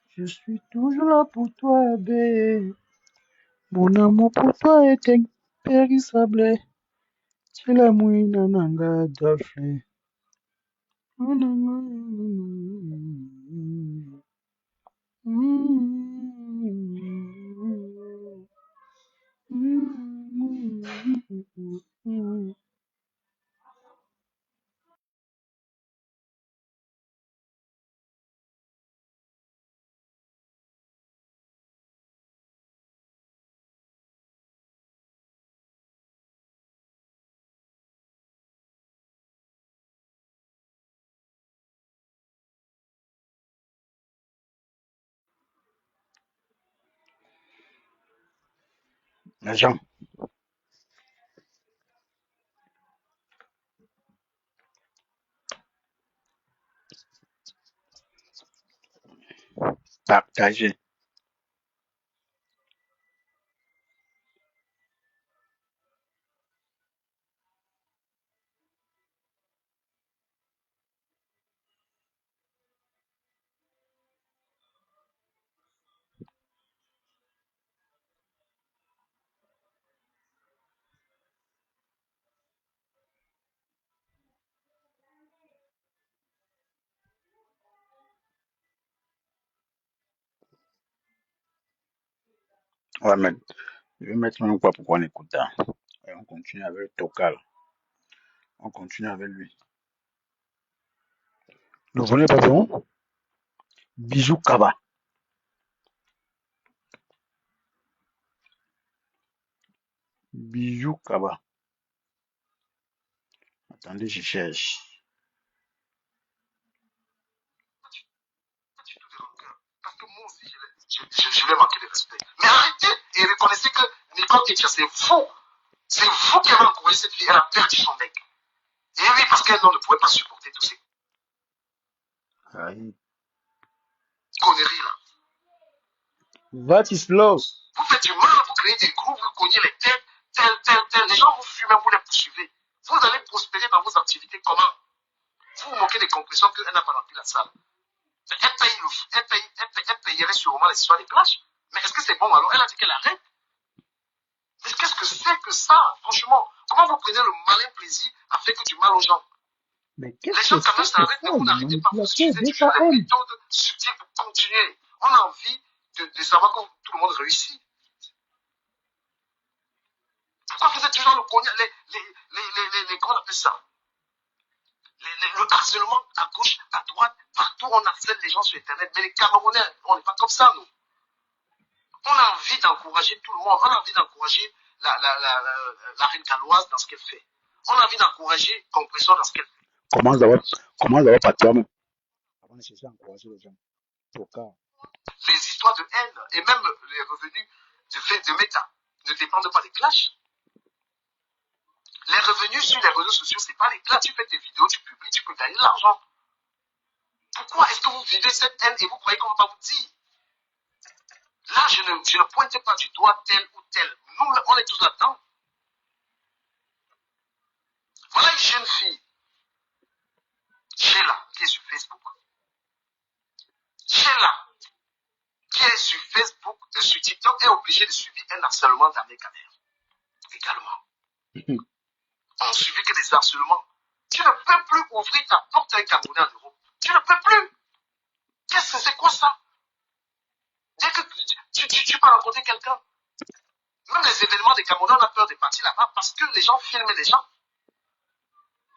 Je suis toujours là pour toi, bébé. Mon amour pour toi est impérissable. Tu l'as mouina nanga d'affaire. Agent, partagez. Ouais, mais je vais mettre même quoi pourquoi on écoute. Et on continue avec le Tocal. On continue avec lui. Le volet patron, Bijou Kaba. Bijou Kaba. Attendez, je cherche. Parce que moi aussi, je lui ai manqué de respect. Mais arrêtez et reconnaissez que Nicole Ketcher, c'est vous. C'est vous qui avez encouragé cette fille. Elle a perdu son mec. Et oui, parce qu'elle ne pouvait pas supporter tous ces conneries là. What is love? Vous faites du mal, vous créez des groupes, vous cognez les têtes, tel. Les gens vous fument, vous les poursuivez. Vous allez prospérer dans vos activités comment? Vous vous moquez des conclusions qu'elle n'a pas rempli la salle. Elle payerait sûrement les histoires des plages. Mais est-ce que c'est bon alors? Elle a dit qu'elle arrête. Mais qu'est-ce que c'est que ça? Franchement, comment vous prenez le malin plaisir à faire que du mal aux gens? Mais les gens quand même s'arrêtent, mais vous n'arrêtez pas. Vous utilisez toujours des méthodes subtiles pour continuer. On a envie de savoir que tout le monde réussit. Pourquoi vous êtes toujours le cognac, comment on appelle ça? Le harcèlement à gauche, à droite, partout on harcèle les gens sur Internet. Mais les Camerounais, on n'est pas comme ça, nous. On a envie d'encourager tout le monde. On a envie d'encourager la reine galloise dans ce qu'elle fait. On a envie d'encourager Compressor dans ce qu'elle fait. Comment d'abord par toi-même. Avant de chercher à encourager les gens. Les histoires de haine et même les revenus de Meta ne dépendent pas des clashs. Les revenus sur les réseaux sociaux, c'est pas les clashs. Tu fais tes vidéos, tu publies, tu peux gagner de l'argent. Pourquoi est-ce que vous vivez cette haine et vous croyez qu'on ne va pas vous dire? Là, je ne pointe pas du doigt tel ou tel. Nous, on est tous là-dedans. Voilà une jeune fille, Sheila, qui est sur Facebook. Sheila, qui est sur Facebook, sur TikTok, est obligée de subir un harcèlement d'Américaner. Également. On ne subit que des harcèlements. Tu ne peux plus ouvrir ta porte à un Camerounais en Europe. Tu ne peux plus. Qu'est-ce que c'est quoi ça? Dès que tu peux rencontrer quelqu'un, même les événements des Camerounais, on a peur de partir là-bas parce que les gens filment les gens.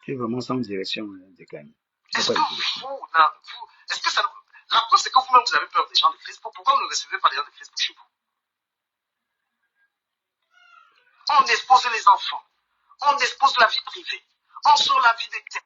Tu es vraiment sans direction, Dekani. Est-ce que est-ce que ça, la preuve c'est que vous-même vous avez peur des gens de Facebook. Pourquoi vous ne recevez pas les gens de Facebook chez vous? On expose les enfants, on expose la vie privée, on sort la vie des têtes.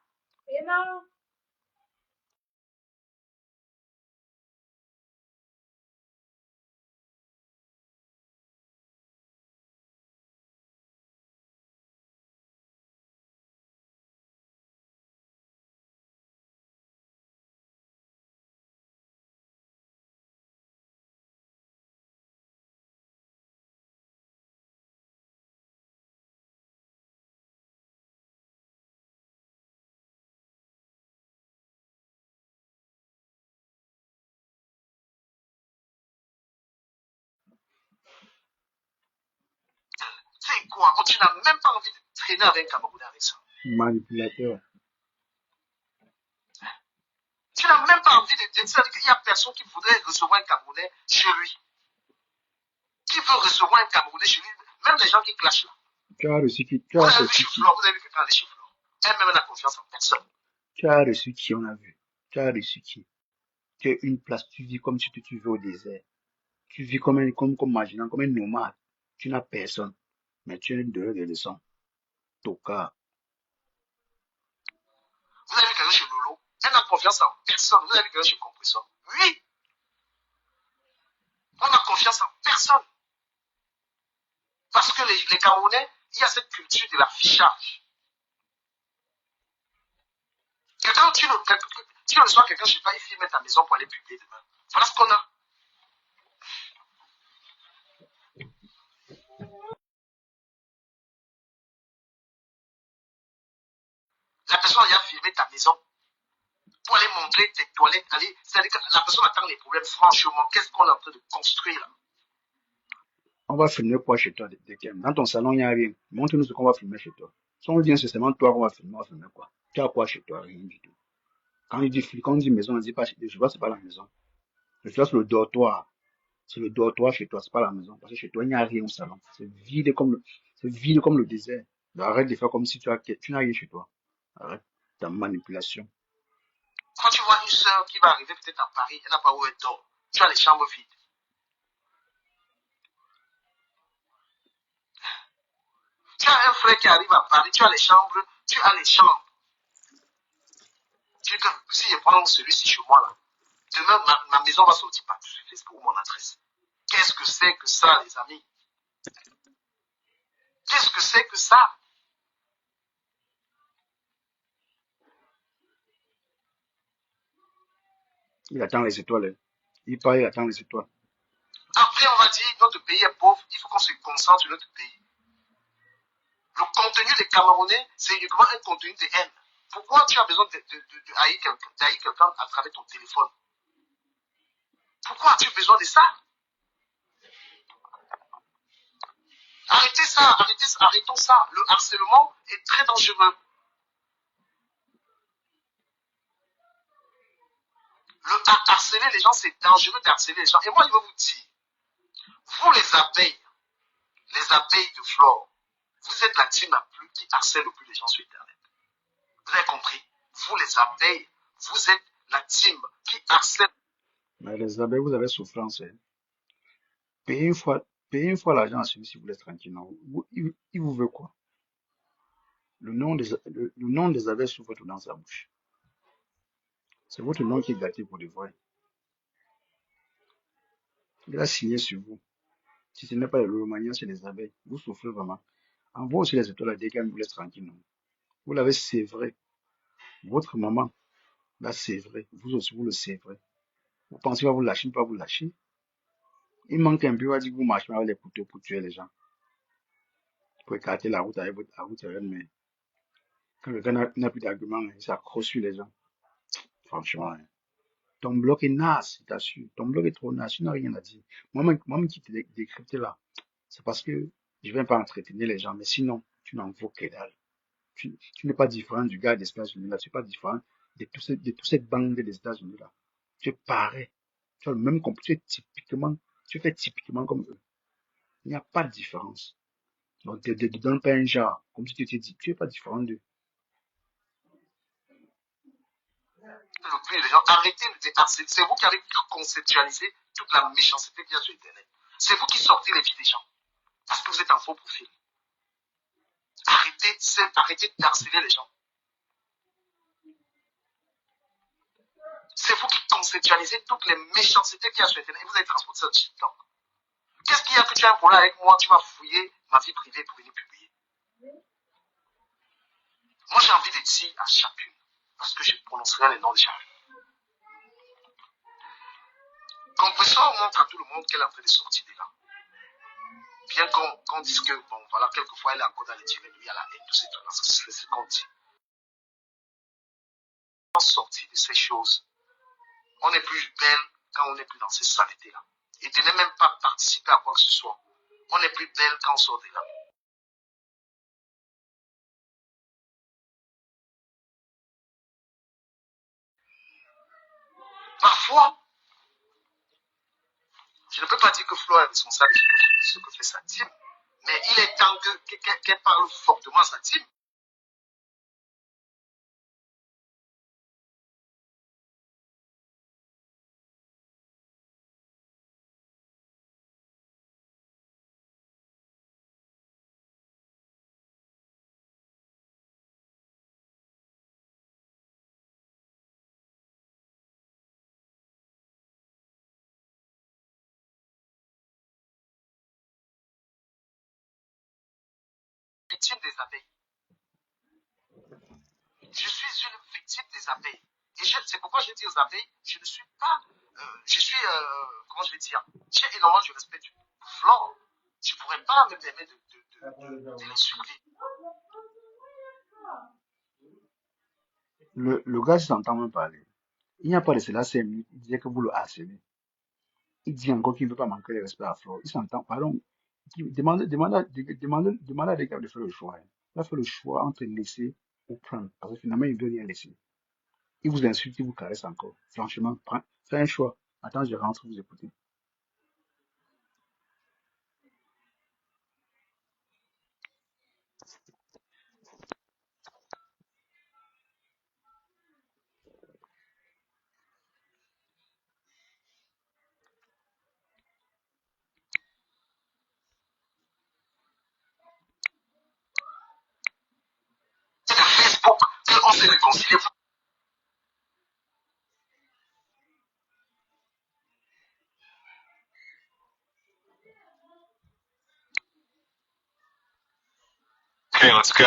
quoi? Oh, tu n'as même pas envie de traîner avec un Camerounais avec ça. Manipulateur. Tu n'as même pas envie de dire qu'il n'y a personne qui voudrait recevoir un Camerounais chez lui. Qui veut recevoir un Camerounais chez lui? Même les gens qui clashent là. Tu as reçu qui? Vous avez vu chez Flore, vous avez vu quelqu'un aller chez Flore. Elle-même n'a confiance en personne. Tu as reçu qui, on a vu? Tu as reçu qui? Tu as une place, tu vis comme si tu vis au désert. Tu vis comme marginal, comme un nomade. Tu n'as personne. Mais tu es une dehors des leçons. Toka. Vous avez vu quelqu'un chez Lolo, elle n'a confiance en personne. Vous avez vu quelqu'un chez Compressor. Oui, on n'a confiance en personne. Parce que les Camerounais, il y a cette culture de l'affichage. Quelqu'un, tu reçois quelqu'un chez toi, il filme ta maison pour aller publier demain. Voilà ce qu'on a. La personne a filmé ta maison pour aller montrer tes toilettes. C'est-à-dire que la personne attend les problèmes. Franchement, qu'est-ce qu'on est en train de construire là? On va filmer quoi chez toi, dans ton salon, il n'y a rien. Montre-nous ce qu'on va filmer chez toi. Si on dit c'est seulement toi qu'on va filmer, on va filmer quoi? Tu as quoi chez toi? Rien du tout. Quand on dit maison, on ne dit pas chez toi. Je vois, c'est pas la maison. Je vois, c'est le dortoir. C'est le dortoir chez toi, c'est pas la maison. Parce que chez toi, il n'y a rien au salon. C'est vide comme le désert. Donc, arrête de faire comme si tu n'as rien chez toi. Arrête ta manipulation. Quand tu vois une soeur qui va arriver peut-être à Paris, elle n'a pas où elle dort. Tu as les chambres vides. Tu as un frère qui arrive à Paris, tu as les chambres. Tu dis que si je prends celui-ci chez moi là, demain ma maison va sortir partout sur Facebook ou mon adresse. Qu'est-ce que c'est que ça, les amis? Qu'est-ce que c'est que ça? Il attend les étoiles. Il part, il attend les étoiles. Après, on va dire notre pays est pauvre, il faut qu'on se concentre sur notre pays. Le contenu des Camerounais, c'est uniquement un contenu de haine. Pourquoi tu as besoin de haïr quelqu'un à travers ton téléphone? Pourquoi as-tu besoin de ça? Arrêtons ça. Le harcèlement est très dangereux. Harceler les gens, c'est dangereux d'harceler les gens. Et moi, je vais vous dire, vous les abeilles de Flore, vous êtes la team qui harcèle le plus les gens sur Internet. Vous avez compris? Vous les abeilles, vous êtes la team qui harcèle. Mais les abeilles, vous avez souffrance. Payez une fois l'argent à celui-ci, vous laisse tranquille. Non. Il vous veut quoi? Le nom des abeilles sur votre dans sa bouche. C'est votre nom qui est gâté pour de vrai. Il a signé sur vous. Si ce n'est pas le Romagnan, c'est les abeilles. Vous souffrez vraiment. Envoie aussi les étoiles à des gars, vous laisse tranquille. Non. Vous l'avez sévré. Votre maman l'a sévré. Vous aussi, vous le sévrez. Vous pensez qu'il va vous lâcher, il ne va pas vous lâcher. Il manque un peu, il va dire que vous marchez avec les couteaux pour tuer les gens. Pour écarter la route avec votre route, mais quand le gars n'a plus d'argument, il s'accroche sur les gens. Franchement, hein. Ton bloc est naze, je t'assure. Ton bloc est trop naze, tu n'as rien à dire. Moi-même qui te décrypte là, c'est parce que je ne viens pas entretenir les gens, mais sinon, tu n'en vaux que dalle. Tu n'es pas différent du gars des États-Unis là, tu n'es pas différent de toute cette bande des États-Unis là. Tu es pareil. Tu as le même comportement, tu fais typiquement comme eux. Il n'y a pas de différence. Donc, ne te donne pas un genre, comme si tu t'es dit, tu n'es pas différent d'eux. Le plus les gens, arrêtez de harceler. C'est vous qui avez conceptualisé toute la méchanceté qu'il y a sur Internet. C'est vous qui sortez les vies des gens. Parce que vous êtes un faux profil. Arrêtez d'harceler les gens. C'est vous qui conceptualisez toutes les méchancetés qu'il y a sur Internet et vous avez transporté ça sur TikTok. Qu'est-ce qu'il y a que tu as un problème avec moi? Tu vas fouiller ma vie privée pour venir publier. Moi, j'ai envie de dire à chacune, parce que je prononcerai les noms de chacune. Compressor montre à tout le monde qu'elle est en train de sortir de là. Bien qu'on dise que, bon, voilà, quelquefois, elle est encore dans les tirés, lui, à la haine, tout ces trucs-là, c'est ce qu'on dit. On sortit de ces choses. On n'est plus belle quand on n'est plus dans ces saletés-là. Et de ne même pas participer à quoi que ce soit. On n'est plus belle quand on sort de là. toi. Je ne peux pas dire que Flo est responsable de ce que fait sa team, mais il est temps qu'elle parle fortement à sa team. Victime des abeilles. Je suis une victime des abeilles. Et c'est pourquoi je dis aux abeilles, je ne suis pas, comment je vais dire, j'ai énormément du respect du Flan. Je ne pourrais pas me permettre de l'insulter. Le gars s'entend même parler. Il n'y a pas de cela 5 minutes. Il disait que vous le harcelez. Il dit encore qu'il ne veut pas manquer de respect à Flo. Il s'entend. Pardon. Demande à des gars de faire le choix. Il va faire le choix entre laisser ou prendre. Parce que finalement, il ne veut rien laisser. Il vous insulte, il vous caresse encore. Franchement, fais un choix. Attends, je rentre vous écouter. C'est de Facebook qu'on s'est réconcilié. Okay, let's go.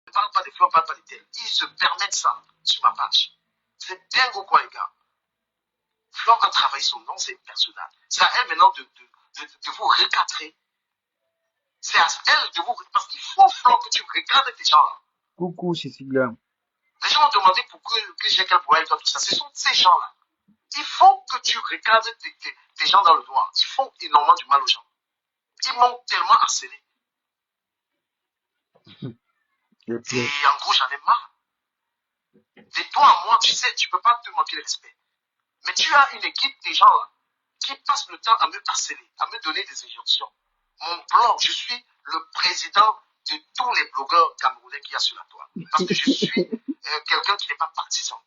Ne parle pas des Flo, ne parle pas des tels. Ils se permettent ça sur ma page. C'est dingue ou quoi, les gars? Flo a travaillé son nom, c'est personnel. C'est à elle maintenant de vous recadrer. C'est à elle de vous. Parce qu'il faut, Flo, que tu recadres tes gens-là. Coucou, Cécilia. Les gens m'ont demandé pourquoi que j'ai quel problème avec tout ça. Ce sont ces gens-là. Il faut que tu recadres tes gens dans le noir. Ils font énormément du mal aux gens. Ils m'ont tellement harcelé. Et en gros, j'en ai marre. De toi à moi, tu sais, tu peux pas te manquer de respect. Mais tu as une équipe des gens là qui passent le temps à me harceler, à me donner des injonctions. Mon blog, je suis le président de tous les blogueurs camerounais qu'il y a sur la toile. Parce que je suis quelqu'un qui n'est pas partisan.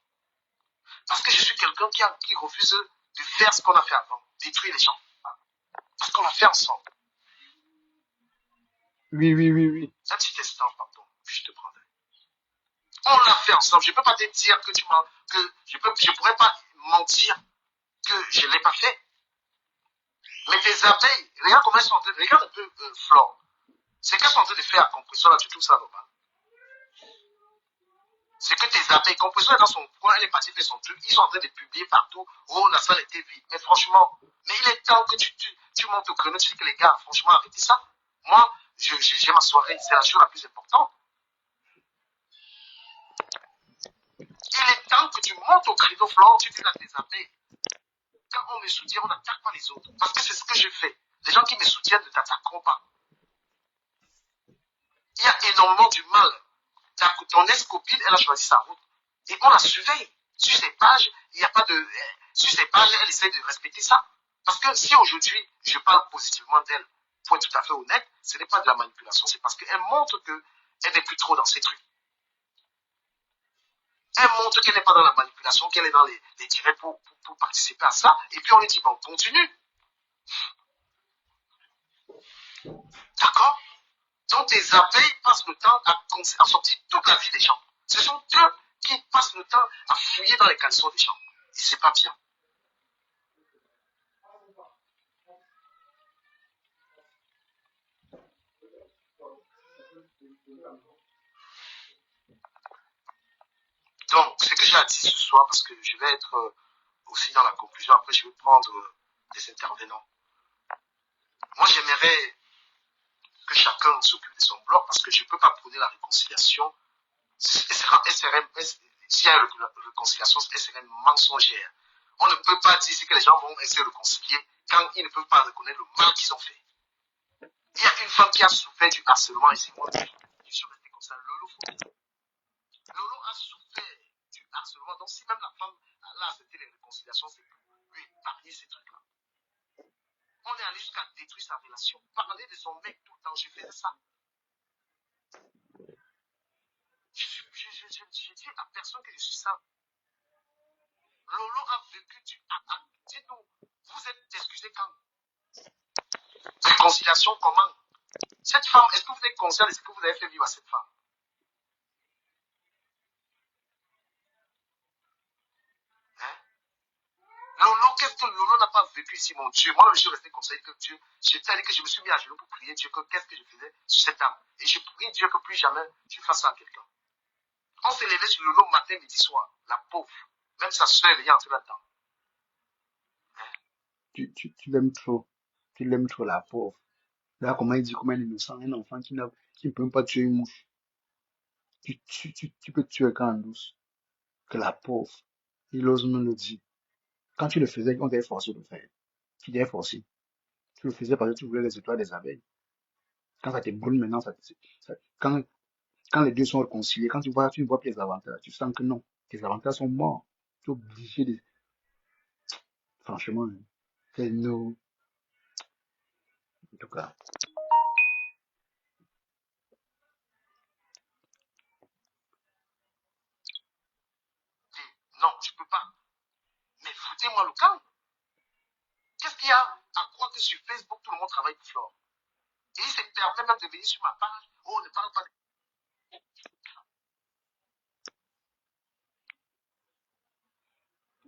Parce que je suis quelqu'un qui refuse de faire ce qu'on a fait avant, détruire les gens. Parce qu'on l'a fait ensemble. Oui. Un petit instant, pardon, je te prendrai. On l'a fait ensemble. Je ne peux pas te dire que je pourrais pas mentir que je ne l'ai pas fait. Mais tes abeilles, regarde comment elles sont en train de, regarde un peu Flore. C'est qu'elles sont en train de faire à Compression là, tu trouves ça normal. C'est que tes abeilles, Compression est dans son coin, elle est partie faire son truc, ils sont en train de publier partout, oh la salle était vide. Mais franchement, mais il est temps que tu montes au créneau, tu dis que les gars, franchement, arrêtez ça. Moi, j'ai ma soirée, c'est la chose la plus importante. Il est temps que tu montes au créneau, Flore, tu dis à tes abeilles. Quand on me soutient, on n'attaque pas les autres. Parce que c'est ce que je fais. Les gens qui me soutiennent ne t'attaqueront pas. Il y a énormément du mal. Ton ex-copine, elle a choisi sa route. Et on la surveille. Sur ses pages, il n'y a pas de. Sur ses pages, elle essaie de respecter ça. Parce que si aujourd'hui, je parle positivement d'elle, pour être tout à fait honnête, ce n'est pas de la manipulation, c'est parce qu'elle montre qu'elle n'est plus trop dans ces trucs. Elle montre qu'elle n'est pas dans la manipulation, qu'elle est dans les directs pour participer à ça. Et puis on lui dit, bon, continue. D'accord? Donc tes abeilles passent le temps à sortir toute la vie des gens. Ce sont eux qui passent le temps à fouiller dans les caleçons des gens. Et c'est pas bien. Donc, déjà dit ce soir parce que je vais être aussi dans la conclusion. Après, je vais prendre des intervenants. Moi, j'aimerais que chacun s'occupe de son bloc parce que je ne peux pas prôner la réconciliation. S'il y a une réconciliation, elle serait mensongère. On ne peut pas dire que les gens vont essayer de réconcilier quand ils ne peuvent pas reconnaître le mal qu'ils ont fait. Il y a une femme qui a souffert du harcèlement ici. Moi, je suis resté comme ça. Lolo a souffert du harcèlement. Donc, si même la femme a accepté les réconciliations, c'est pour lui épargner ces trucs-là. On est allé jusqu'à détruire sa relation. Parler de son mec tout le temps, je faisais ça. Je dis à personne que je suis ça. Lolo a vécu du... Dites-nous, vous êtes excusé quand? Réconciliation comment? Cette femme, est-ce que vous êtes conscient de ce que vous avez fait vivre à cette femme? Hein? Lolo, qu'est-ce que Lolo n'a pas vécu ici, mon Dieu? Moi, je suis resté conseillé que Dieu, c'est-à-dire que je me suis mis à genoux pour prier Dieu que qu'est-ce que je faisais sur cette âme. Et je prie Dieu que plus jamais je fasse ça à quelqu'un. On s'est levé sur Lolo matin, midi, soir. La pauvre. Même sa soeur, elle est entrée là-dedans. Hein? Tu l'aimes trop. Tu l'aimes trop, la pauvre. Là, comment il dit, comme un innocent, un enfant qui ne peut même pas tuer une mouche. Tu peux tuer quand en douce. Que la pauvre. Il ose me le dire. Quand tu le faisais, on t'avait forcé de le faire. Tu t'es forcé. Tu le faisais parce que tu voulais les étoiles des abeilles. Quand ça te brûle maintenant, quand les deux sont réconciliés, quand tu ne vois plus les avantages, tu sens que non, tes avantages sont morts. Tu es obligé de, franchement, hein, c'est no, en tout cas. Non, je ne peux pas. Mais foutez-moi le camp. Qu'est-ce qu'il y a à croire que sur Facebook, tout le monde travaille pour Flore? Et il se permet même de venir sur ma page. Oh, on ne parle pas de...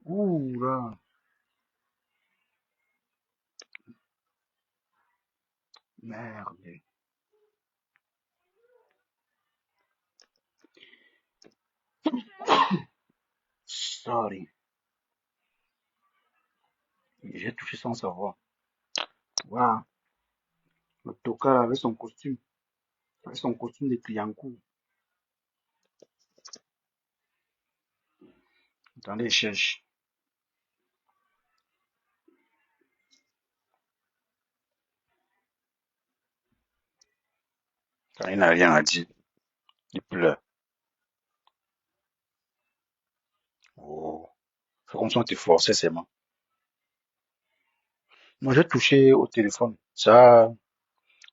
Ouh là, merde. Sorry. J'ai touché sans savoir. Waouh, le tocard avec son costume de client-coup. Attendez, je cherche. Quand il n'a rien à dire, il pleure. Oh, c'est comme si on te forçait seulement. Moi, j'ai touché au téléphone. Ça a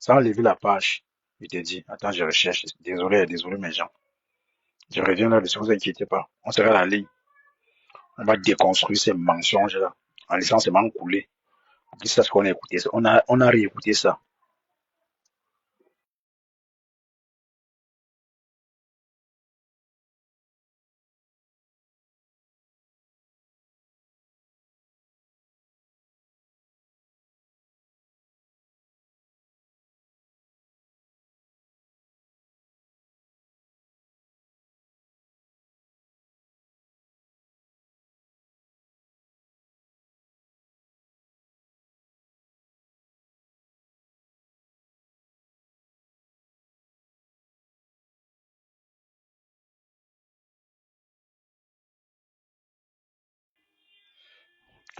enlevé la page. Je t'ai dit, attends, je recherche. Désolé, désolé, mes gens. Je reviens là-dessus, vous inquiétez pas. On sera à la ligne. On va déconstruire ces mensonges-là. En laissant seulement couler. Dis ça, ce qu'on a écouté. On a réécouté ça.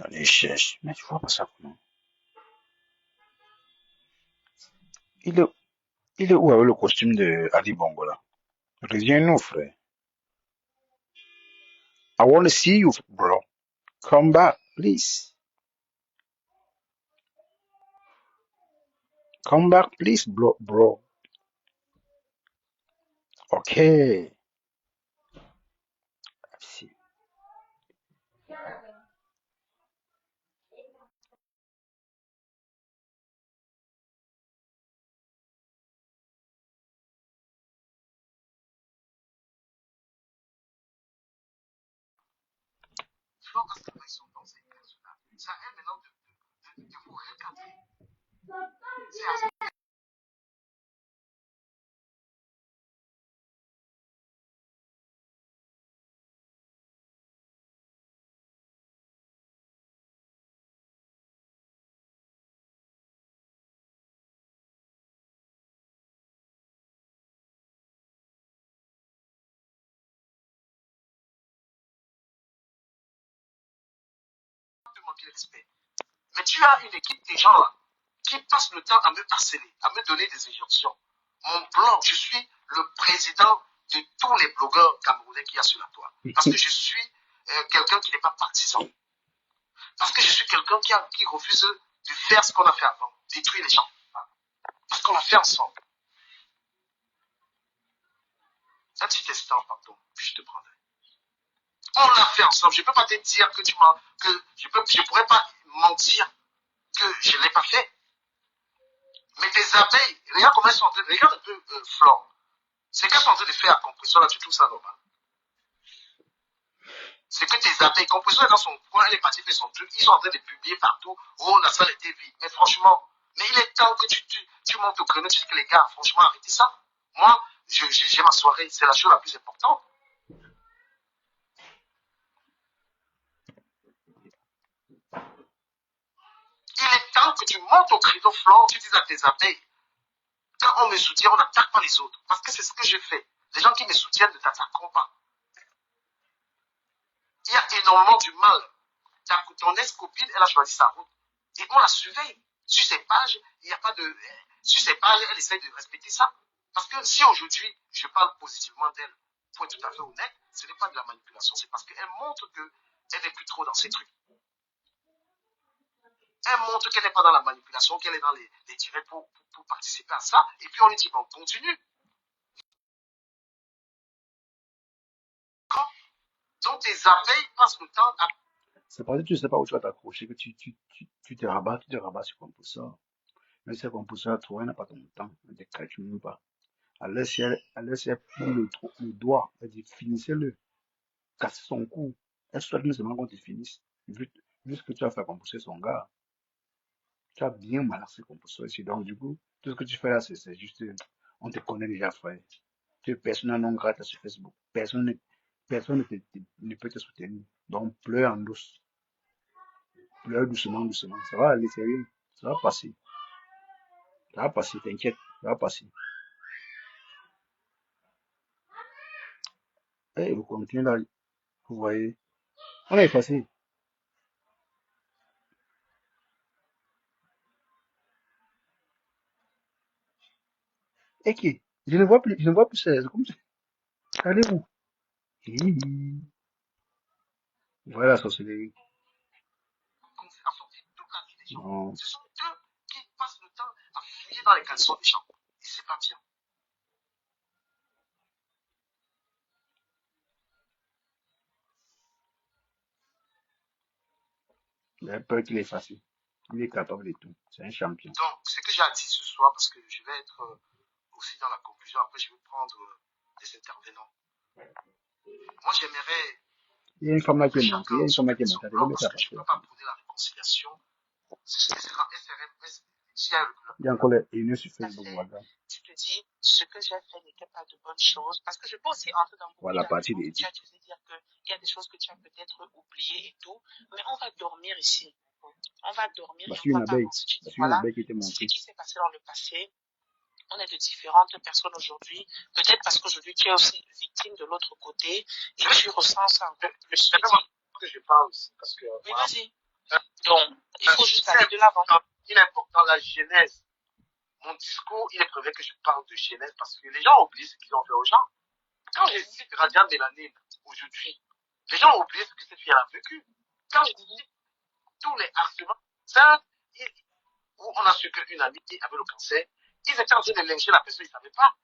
Allez, je cherche. Mais tu vois pas ça comment? Il est, il est où avec le costume de Ali Bongo là? Reviens-nous, frère. I want to see you, bro. Come back, please. Come back, please, bro. Okay. See. Flore a travaillé son temps, c'est personnel. C'est à elle maintenant de vous recadrer. C'est à manquer de respect. Mais tu as une équipe des gens là qui passent le temps à me harceler, à me donner des injonctions. Mon blog, je suis le président de tous les blogueurs camerounais qu'il y a sur la toile. Parce que je suis quelqu'un qui n'est pas partisan. Parce que je suis quelqu'un qui refuse de faire ce qu'on a fait avant, détruire les gens. Parce qu'on l'a fait ensemble. Un petit instant, pardon, puis je te prendrai. On l'a fait ensemble. Je ne peux pas te dire que je pourrais pas mentir que je ne l'ai pas fait. Mais tes abeilles, regarde comment elles sont en train de, regarde un peu Flore. C'est qu'elles sont en train de faire à Compression là, tu trouves ça normal. C'est que tes abeilles, Compression est dans son coin, elle est partie faire son truc, ils sont en train de publier partout, oh la salle était vide. Mais franchement, mais il est temps que tu montes au créneau, tu dis que les gars, franchement, arrêtez ça. Moi, j'ai ma soirée, c'est la chose la plus importante. Il est temps que tu montes au créneau, Flore, tu dis à tes abeilles, quand on me soutient, on n'attaque pas les autres. Parce que c'est ce que je fais. Les gens qui me soutiennent ne t'attaqueront pas. Il y a énormément du mal. Ton ex-copine, elle a choisi sa route. Et on la surveille. Sur ses pages, il n'y a pas de. Sur ses pages, elle essaie de respecter ça. Parce que si aujourd'hui, je parle positivement d'elle, pour être tout à fait honnête, ce n'est pas de la manipulation, c'est parce qu'elle montre qu'elle n'est plus trop dans ces trucs. Elle montre qu'elle n'est pas dans la manipulation, qu'elle est dans les directs pour participer à ça. Et puis on lui dit, bon, continue. Donc tes abeilles passent le temps à. C'est parce que tu ne sais pas où tu vas t'accrocher que tu te rabats, sur Composteur. Mais c'est Composteur, toi, elle n'a pas ton temps. Elle ne te calcule pas. Alors si elle prend le doigt, elle dit finissez-le, cassez son cou. Elle souhaite non seulement qu'on te finisse. Vu ce que tu as fait composer son gars, tu as bien malaxé Composteur ici. Donc du coup, tout ce que tu fais là, c'est juste, on te connaît déjà, frère. Tu es persona non grata sur Facebook. Personne ne peut te soutenir. Donc pleure en douce. Pleure doucement, doucement. Ça va aller, sérieux. Ça va passer. Ça va passer, t'inquiète. Ça va passer. Et vous continuez là, vous voyez. On a effacé. Et qui? Je ne vois plus ça. C'est comme ça. Allez-vous. Voilà la sorcellerie. Non. Ce sont eux qui passent le temps à fouiller dans les caleçons des gens. Et c'est pas bien. Il a peur qu'il est facile. Il est capable de tout. C'est un champion. Donc, ce que j'ai à dire ce soir, parce que je vais être aussi dans la conclusion, après je vais prendre des intervenants. Moi, j'aimerais Il y a une femme là qui que est montée. Il y a chacun une femme là qui est son montée. bloc, Allez, parce ça que je passer. ne peux pas prôner la réconciliation. S'il y a Il y a encore les haineux sur Tout à Facebook. fait. Voilà. Tu te dis, ce que j'ai fait n'était pas de bonnes choses. Parce que je peux aussi entrer dans beaucoup Voilà, partie d'arguments des que tu as dits. utilisé, dire qu'il y a des choses que tu as peut-être oubliées et tout. Mais on va dormir ici. On va dormir Bah, et sur on une va pas abeille. avancer. Tu dis, Sur une voilà, abeille qui était ce montée. qui s'est passé dans le passé. On est de différentes personnes aujourd'hui. Peut-être parce qu'aujourd'hui, tu es aussi victime de l'autre côté et tu ressens ça encore plus. C'est vraiment que je parle aussi, parce que. Oui, vas-y. Donc, il faut juste aller de l'avant. Il est important, la genèse. Mon discours, il est prévu que je parle de genèse parce que les gens oublient ce qu'ils ont fait aux gens. Quand je cite Radia Mélanine aujourd'hui, les gens ont oublié ce que cette fille a vécu. Quand je dis tous les harcèlements, ça, où on a su qu'une amie avait le cancer, ils étaient en train de lyncher la personne, ils ne savaient pas.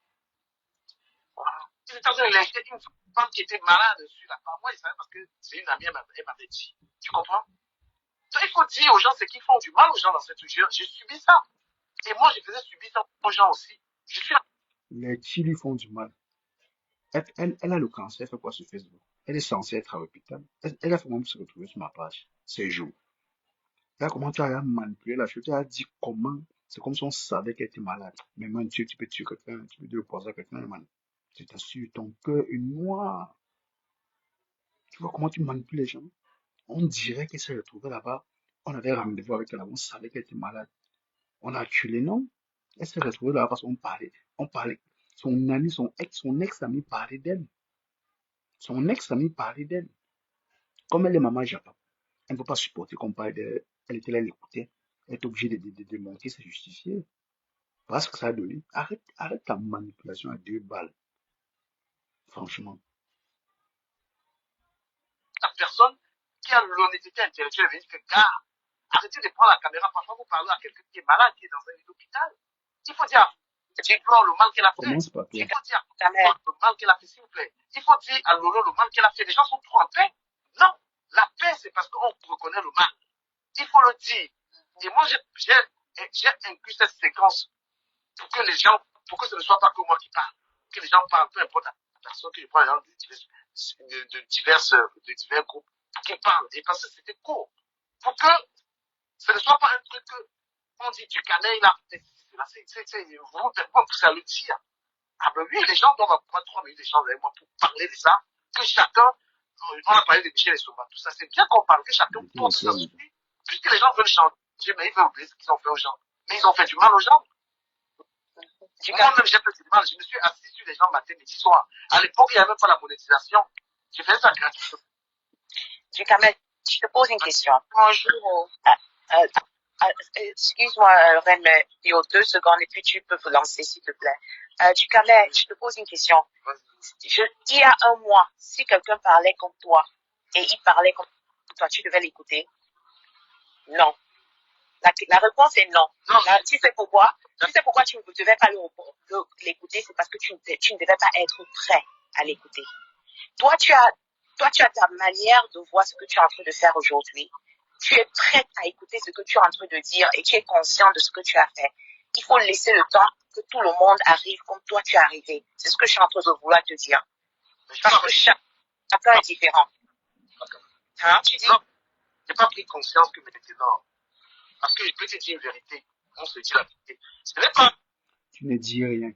Voilà. Ils étaient en train de lyncher une femme qui était malade sur la femme. Moi, ils savaient parce que c'est une amie, elle m'avait dit. Tu comprends? Donc, il faut dire aux gens ce qu'ils font du mal aux gens dans cette région. J'ai subi ça. Et moi, je faisais subir ça aux gens aussi. Je suis Les chili font du mal. Elle a le cancer, elle fait quoi sur Facebook? Elle est censée être à l'hôpital. Elle a fait même se retrouver sur ma page ces jours. Elle a commencé à manipuler la chose. Elle a dit comment. C'est comme si on savait qu'elle était malade. Mais man, tu peux tuer quelqu'un, tu peux dire le poison à quelqu'un, man. Je t'assure, ton cœur est noir. Tu vois comment tu manipules les gens? On dirait qu'elle s'est retrouvée là-bas. On avait rendez-vous avec elle, on savait qu'elle était malade. On a acculé, non? Elle s'est retrouvée là-bas parce qu'on parlait. On parlait. Son ami, son ex-ami parlait d'elle. Son ex-ami parlait d'elle. Comme elle est maman Japa. Elle ne peut pas supporter qu'on parle d'elle. Elle était là, elle écoutait. Elle est obligée de démonter, se justifier. Parce que ça a donné. Arrête ta manipulation à 2 balles. Franchement. La personne qui a l'honnêteté intellectuelle de dire que, gars, arrêtez de prendre la caméra. Parfois, vous parlez à quelqu'un qui est malade, qui est dans un lit d'hôpital. Il faut dire, le mal qu'elle a fait. Commence par toi. Il faut dire le mal qu'elle a fait, s'il vous plaît. Il faut dire à Lolo le mal qu'elle a fait. Les gens sont trop en paix. Non, la paix, c'est parce qu'on reconnaît le mal. Il faut le dire. Et moi, j'ai inclus cette séquence pour que les gens, pour que ce ne soit pas que moi qui parle. Que les gens parlent, peu importe la personne que je prends, de divers groupes qui parlent. Et parce que c'était court. Pour que ce ne soit pas un truc que on dit du canet, là, vous poussez à le dire. Ah ben oui, les gens doivent avoir 3 minutes d'échange avec moi pour parler de ça. Que chacun, on a parlé de Michel et Souma, tout ça, c'est bien qu'on parle, que chacun porte sa vie. Puisque les gens veulent changer, mais ils veulent oublier ce qu'ils ont fait aux gens. Mais ils ont fait du mal aux gens. Moi-même, j'ai fait du mal. Je me suis assis sur les gens matin, midi, soir. À l'époque, il n'y avait même pas la monétisation. J'ai fait ça gratuitement. Ducamel, je te pose une question. Bonjour. Excuse-moi, Ren, mais il y a 2 secondes et puis tu peux vous lancer, s'il te plaît. Ducamel, je te pose une question. Il y a un mois, si quelqu'un parlait comme toi et il parlait comme toi, tu devais l'écouter? Non. La réponse est non. Tu sais pourquoi? Tu ne devais pas l'écouter, c'est parce que tu ne devais pas être prêt à l'écouter. Toi, tu as ta manière de voir ce que tu es en train de faire aujourd'hui. Tu es prête à écouter ce que tu es en train de dire et tu es conscient de ce que tu as fait. Il faut laisser le temps que tout le monde arrive comme toi tu es arrivé. C'est ce que je suis en train de vouloir te dire. Parce que chacun est différent. Hein, tu dis? Non, je n'ai pas pris conscience que maintenant, parce que je peux te dire une vérité. On se dit la vérité. Ce n'est pas. Tu ne dis rien.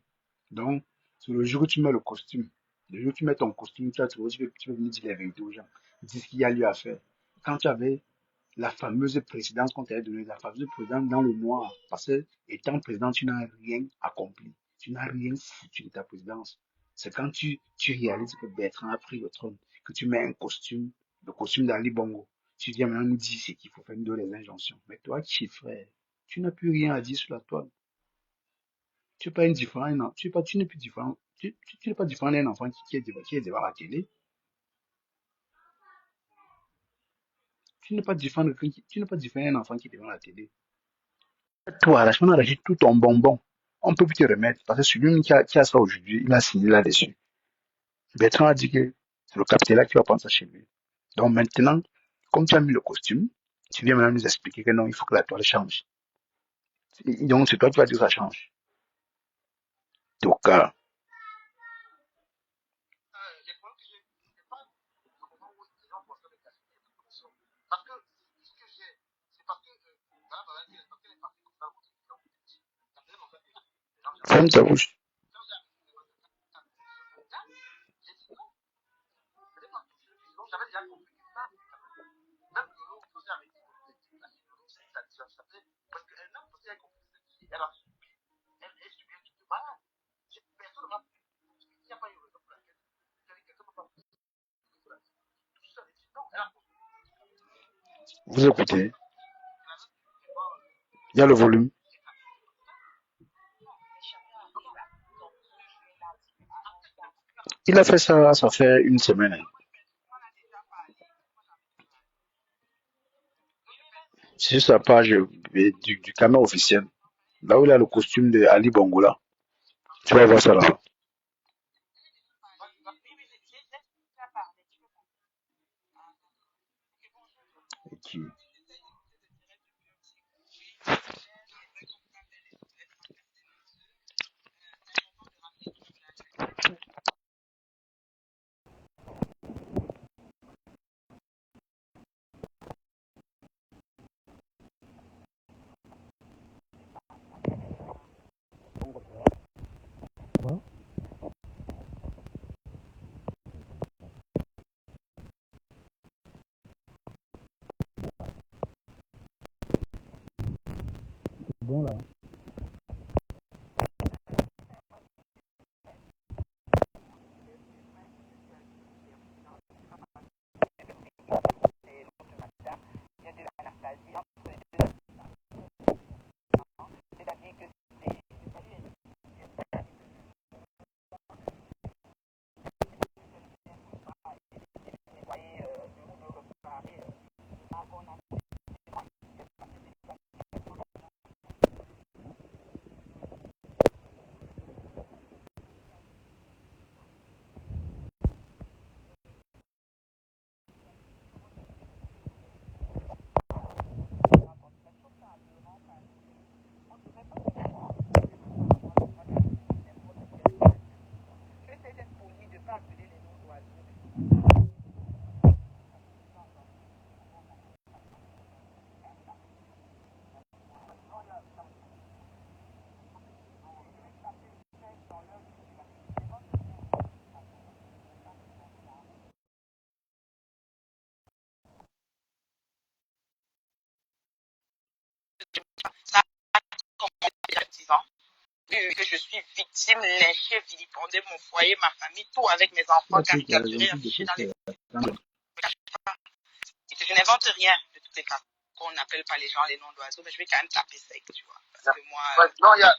Donc, c'est le jour où tu mets le costume. Le jour où tu mets ton costume, tu peux venir dire la vérité aux gens. Dis ce qu'il y a lieu à faire. Quand tu avais la fameuse présidence qu'on t'avait donnée, la fameuse présidence dans le noir, parce que étant président, tu n'as rien accompli. Tu n'as rien foutu de ta présidence. C'est quand tu réalises que Bertrand a pris le trône, que tu mets un costume, le costume d'Ali Bongo. Tu viens maintenant nous dire ce qu'il faut faire, nous donner les injonctions. Mais toi, qui frère, tu n'as plus rien à dire sur la toile. Tu n'es pas indifférent, tu n'es plus différent, tu n'es pas différent d'un enfant qui est devant la télé. Tu n'es pas différent d'un enfant qui est devant la télé. Toi, la semaine dernière, tout ton bonbon. On peut plus te remettre parce que celui qui a ça aujourd'hui, il a signé là-dessus. Bertrand a dit que c'est le capitaine là qui va prendre ça chez lui. Donc maintenant, comme tu as mis le costume, tu viens maintenant nous expliquer que non, il faut que la toile change. Donc c'est toi qui vas dire que ça change. Donc, Les problèmes que j'ai, c'est pas le moment où les gens pensent avec la situation. Parce que ce que j'ai, c'est parce que, voilà, parce qu'elle est partie comme ça, ça faisait longtemps que les gens ferme ta bouche. quand j'ai j'ai dit non, ce n'est pas tout ce que j'avais déjà compris que ça, même le lot posé avec ça fait, parce qu'elle n'a pas compris que elle a subi, elle subit un truc de malade. Personne ne va, il n'y a pas eu raison pour laquelle, quelqu'un ne peut pas tout ça, non, elle a compris. Vous écoutez, il y a le volume. Il a fait ça, ça fait une semaine. C'est sur sa page du caméra officiel. Là où il a le costume de Ali Bongola. Tu vas voir ça là. Ok. Bon là. commencé déjà 10 ans. Oui, que je suis victime, lynchée, vilipendée, mon foyer, ma famille, tout avec mes enfants Tu as raison, caricaturés, plus de affichés choses dans que les... attendre. Et que je n'invente rien de toutes les façons. Qu'on n'appelle pas les gens les noms d'oiseaux, mais je vais quand même taper sec, tu vois. Parce que moi, Non, il y a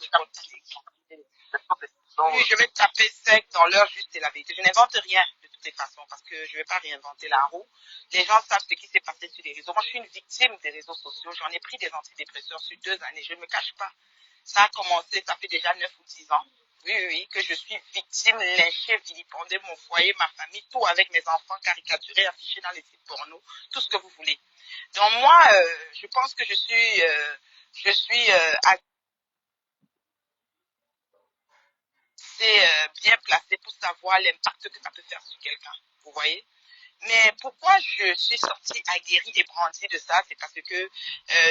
oui, je vais taper sec dans l'heure juste et la vérité. Je n'invente rien de toutes les façons parce que je ne vais pas réinventer la roue. Les gens savent ce qui s'est passé sur les réseaux. Moi, je suis une victime des réseaux sociaux. J'en ai pris des antidépresseurs sur 2 années. Je ne me cache pas. Ça a commencé, ça fait déjà 9 ou 10 ans. Oui, oui, oui, que je suis victime, lynchée, vilipendée, mon foyer, ma famille, tout avec mes enfants caricaturés, affichés dans les sites porno, tout ce que vous voulez. Donc moi, je pense que je suis bien placée pour savoir l'impact que ça peut faire sur quelqu'un. Vous voyez? Mais pourquoi je suis sortie aguerrie et brandie de ça, c'est parce que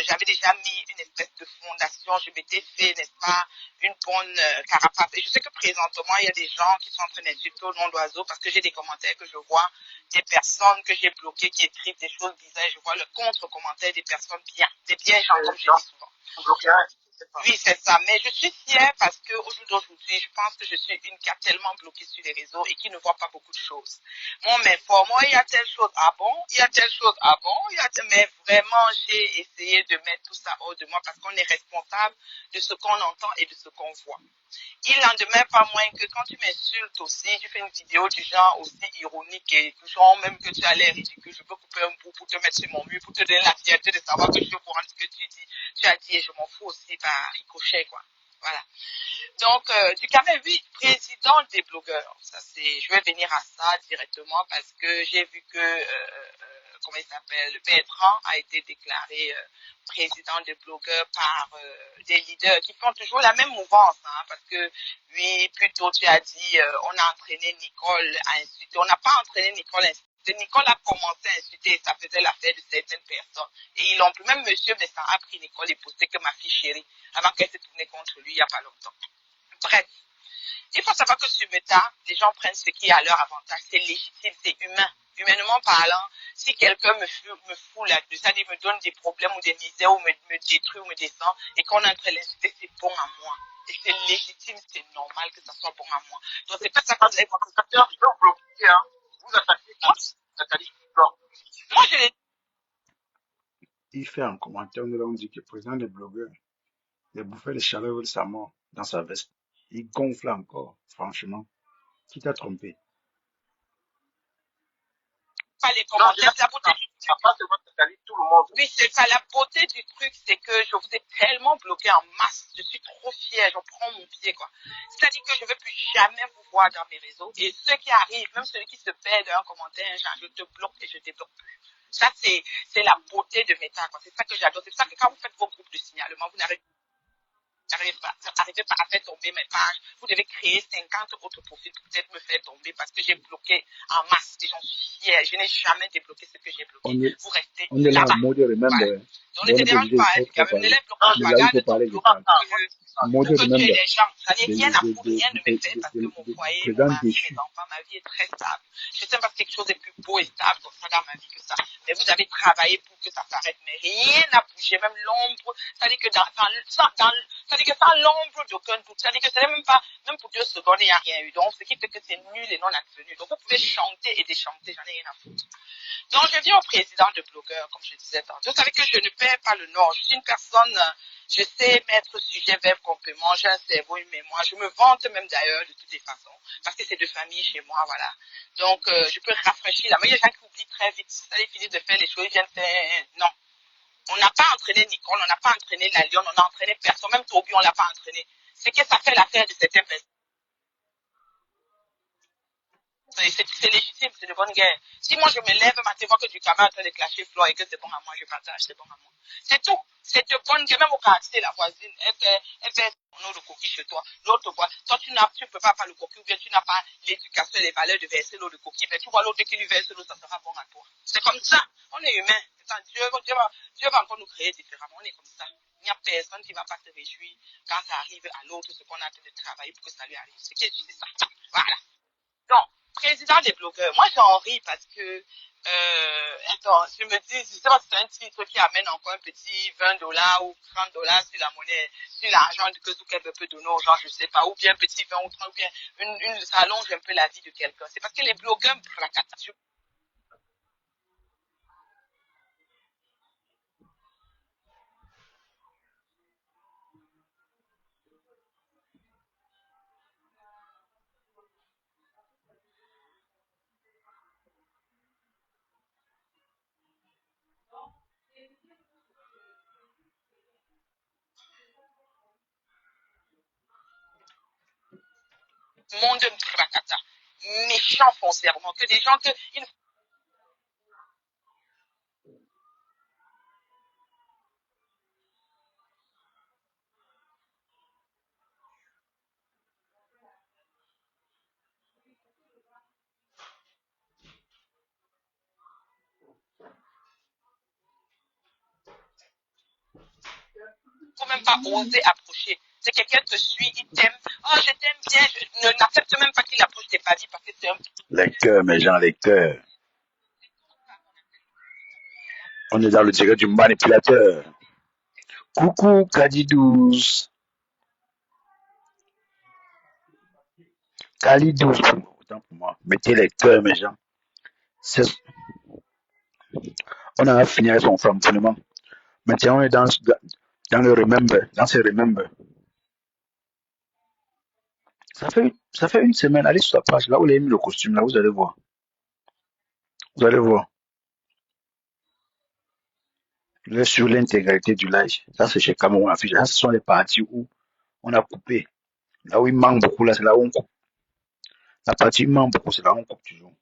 j'avais déjà mis une espèce de fondation, je m'étais fait, n'est-ce pas, une bonne carapace. Et je sais que présentement, il y a des gens qui sont en train d'insulter au nom d'oiseau parce que j'ai des commentaires que je vois, des personnes que j'ai bloquées qui écrivent des choses bizarres, et je vois le contre-commentaire des personnes bien, des bien gens, comme je dis souvent. Oui, c'est ça. Mais je suis fière parce qu'au jour d'aujourd'hui, je pense que je suis une qui a tellement bloqué sur les réseaux et qui ne voit pas beaucoup de choses. Moi, mais pour moi, il y a telle chose, ah bon, il y a telle chose, ah bon, mais vraiment, j'ai essayé de mettre tout ça hors de moi parce qu'on est responsable de ce qu'on entend et de ce qu'on voit. Il n'en demeure pas moins que quand tu m'insultes aussi, tu fais une vidéo du genre aussi ironique et du genre même que tu as l'air ridicule, je peux couper un bout pour te mettre sur mon mur, pour te donner la fierté de savoir que je suis au courant de ce que tu as dit et je m'en fous aussi par ricochet, quoi. Voilà. Donc, Duhamel, oui, président des blogueurs. Ça, je vais venir à ça directement parce que j'ai vu que, comment il s'appelle, Bertrand a été déclaré président des blogueurs par des leaders qui font toujours la même mouvance, hein, parce que, oui, plutôt tu as dit, on a entraîné Nicole à insulter. On n'a pas entraîné Nicole à insulter. Nicole a commencé à insulter et ça faisait l'affaire de certaines personnes. Et ils l'ont pris, même Monsieur Bessan a pris Nicole et posté que ma fille chérie, avant qu'elle se tourne contre lui il n'y a pas longtemps. Bref, il faut savoir que sur Meta, les gens prennent ce qui est à leur avantage. C'est légitime, c'est humain. Humainement parlant, si quelqu'un me fout là-dessus, c'est-à-dire me donne des problèmes ou des misères ou me détruit ou me descend et qu'on est en train de l'insulter, c'est bon à moi. Et c'est légitime, c'est normal que ça soit bon à moi. Donc c'est pas ça que vous avez pensé. je vais vous bloquer, hein. Vous attaquez Nathalie. Moi, je l'ai Il fait un commentaire où on dit que le président des blogueurs, il a bouffé les chaleurs de sa mort dans sa veste. Il gonfle encore, franchement. Qui t'a trompé? pas les commentaires. La beauté du truc. Pas seulement Nathalie, tout le monde. Oui, c'est ça. La beauté du truc, c'est que je vous ai tellement bloqué en masse. Je suis trop fière. Je prends mon pied, quoi. C'est-à-dire que je ne veux plus jamais vous voir dans mes réseaux. Et ceux qui arrivent, même celui qui se perd d'un commentaire, genre, je te bloque et je débloque plus. Ça, c'est la beauté de Meta, quoi. C'est ça que j'adore. C'est ça que quand vous faites vos groupes de signalement, vous n'arrivez pas à faire tomber mes pages. Vous devez créer 50 autres profils pour peut-être me faire tomber parce que j'ai bloqué en masse et j'en suis fière. Je n'ai jamais débloqué ce que j'ai bloqué. Vous restez On est là, là-bas. Maudit, remember. Voilà. Donc ne te dérange pas, hein, quand même. Ne les bloque pas. Mais là, il faut Regarde ton parler, je bloc parle. pour Maudit, que tu aies remember. les gens. Ça n'est rien à foutre, rien ne me fait parce que mon foyer, mon Président mari, déchu. mes enfants, ma vie est très stable. Je sais pas si quelque chose de plus beau et stable comme ça dans ma vie que ça. Mais vous avez travaillé pour que ça s'arrête, mais rien n'a bougé, même l'ombre. C'est-à-dire que c'est-à-dire que sans l'ombre d'aucun doute. C'est-à-dire que c'est même pour 2 secondes, il n'y a rien eu. Donc, ce qui fait que c'est nul et non advenu. Donc, vous pouvez chanter et déchanter, j'en ai rien à foutre. Donc, je viens au président de blogueurs, comme je disais tantôt. Vous savez que je ne perds pas le nord. Je suis une personne, je sais mettre sujet, verbe, complément. J'ai un cerveau, une mémoire. Je me vante même d'ailleurs de toutes les façons. Parce que c'est de famille chez moi, voilà. Donc, je peux rafraîchir la. Mais il y a des gens qui oublient très vite. Ça les finit de faire les choses, ils viennent faire. Non. On n'a pas entraîné Nicole, on n'a pas entraîné la Lyon, on n'a entraîné personne. Même Toby, on ne l'a pas entraîné. C'est que ça fait l'affaire de certaines personnes. C'est légitime, c'est de bonne guerre. Si moi je me lève matin, vois que du camarade est en train de clasher Floyd et que c'est bon à moi, je partage, c'est bon à moi. C'est tout. C'est de bonne guerre. Même au quartier, la voisine, elle fait son eau de coquille chez toi. L'autre voit, toi tu ne peux pas faire le coquille ou bien tu n'as pas l'éducation et les valeurs de verser l'eau de coquille. Mais tu vois l'autre qui lui verse l'eau, ça sera bon à toi. C'est comme ça. On est humain. Dieu va encore nous créer différemment. On est comme ça. Il n'y a personne qui ne va pas se réjouir quand ça arrive à l'autre, ce qu'on a en train de travailler pour que ça lui arrive. C'est ça. Voilà. Donc, président des blogueurs, moi j'en ris parce que, attends, je me dis, je sais pas si c'est un titre qui amène encore un petit 20 $ ou 30 $ sur la monnaie, sur l'argent que Zuckerberg peut donner aux gens, je sais pas, ou bien un petit 20 ou 30, ou bien ça allonge un peu la vie de quelqu'un. C'est parce que les blogueurs me fracassent. Monde me fracasse. Méchant foncièrement, que des gens que ils ne faut même pas oser approcher. C'est quelqu'un te suit, il t'aime. Oh, je t'aime bien. Je n'accepte même pas qu'il approche tes pas parce que c'est un. Les cœurs, mes gens, les cœurs. On est dans le direct du manipulateur. Coucou, Kadi12. Kali12, autant pour moi. Mettez les cœurs, mes gens. On a fini avec son fonctionnement. Maintenant, on est dans le remember, dans ce remember. Ça fait une semaine. Allez sur sa page, là où il a mis le costume, là, vous allez voir. Vous allez voir. Là, sur l'intégralité du live. Ça, c'est chez Cameroun Affiche. Ça, ce sont les parties où on a coupé. Là où il manque beaucoup, là, c'est là où on coupe. La partie où il manque beaucoup, c'est là où on coupe toujours.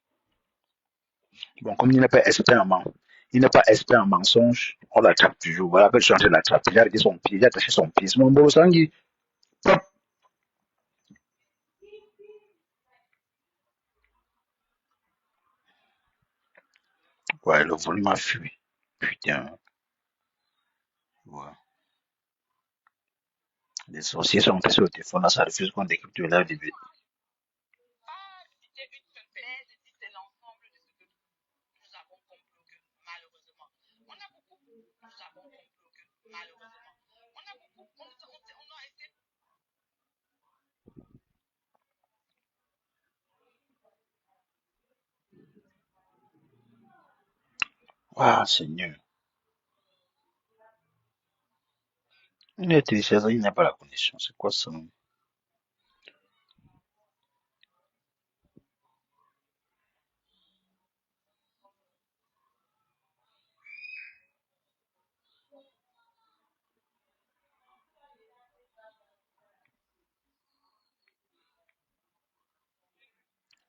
Bon, comme il n'est pas expert en mensonge, on l'attrape toujours. Voilà que je suis en train de l'attraper. Il a arrêté son pied, il a attaché son pied. C'est mon beau sangui. Pop. Ouais, le volume a fui. Putain. Ouais. Les sorciers sont passés au téléphone, là, ça refuse qu'on décrypte le live début. Ah, Seigneur. Il est téléchargé, il n'a pas la connexion. C'est quoi ça?